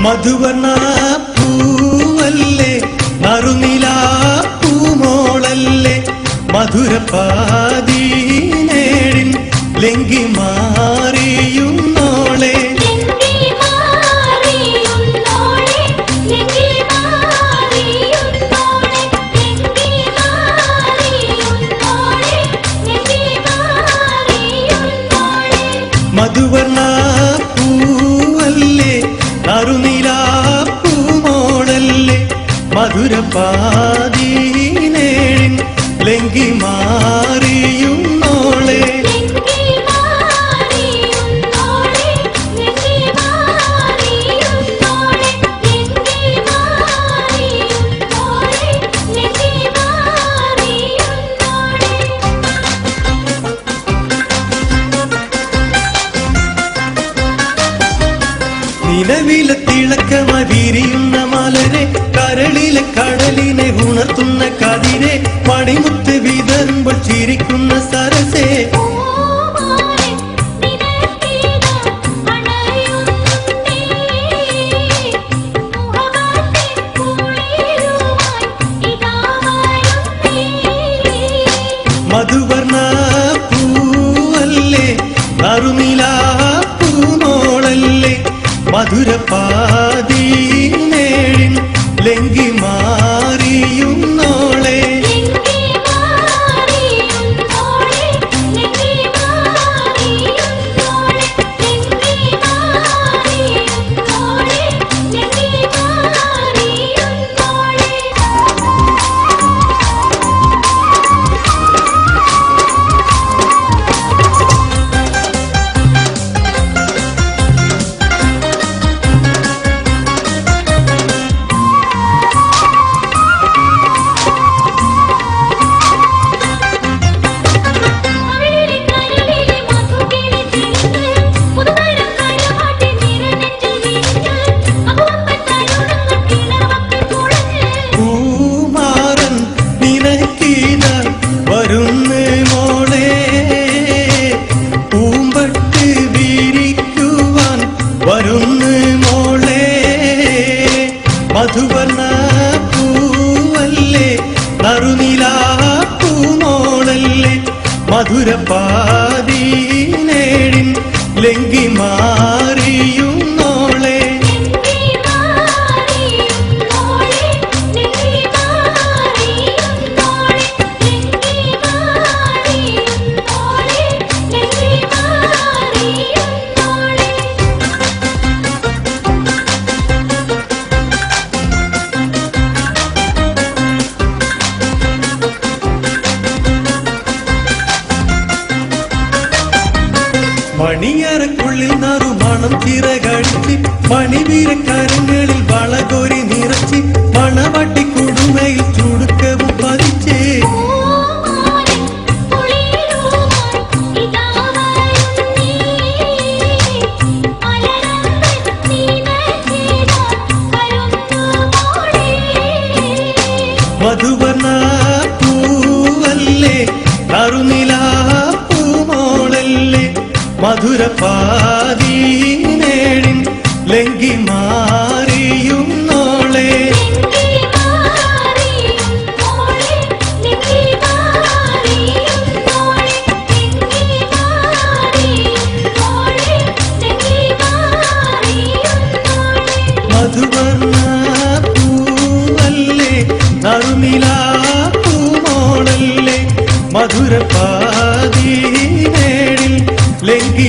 മധുവർണ പൂവല്ലേ നറുനിലാ പൂമോളല്ലേ മധുരപാതീനേഴിൻ ലംഘി മാറിയുന്നോളെ മധുവർണ പൂവല്ലേ നറുനിലാ പൂമോളല്ലേ മധുരപാതീനേഴിൻ ലംഘി മാറിയുന്നോളെ നിലവിലെ തിളക്കമായി വിരിയുന്ന മലരെ കരളിലെ കടലിനെ ഉണർത്തുന്ന കതിരെ മണിമുത്ത് വിതറുമ്പോൾ ചിരിക്കുന്ന സരസേ മധുവർണ പൂവല്ലേ നറുനിലാ പൂമോളല്ലേ മധുരപാതീനേഴിൻ ലംഘി മാറിയുന്നോളെ മധുവർണ പൂവല്ലേ നറുനിലാ പൂമോളല്ലേ മധുരപാതീനേഴിൻ ലംഘി മാറിയുന്നോളെ മണിയറക്കുള്ളിൽ നറുമണം ചിറകടിച്ച് മണിവീരക്കരങ്ങളിൽ വളകോരി നിറച്ച് മണവട്ടി കുടുമയിൽ ചുടുക്കവും പതിച്ചേ മധുവർണ പൂവല്ലേ നറുനിലാ പൂമോളല്ലേ മധുരപാതീനേഴിൻ ലംഘി മാറിയുന്നോളെ മധുവർണ പൂവല്ലേ നറുനിലാ പൂമോളല്ലേ മധുരപാതീനേഴിൻ ലംഘി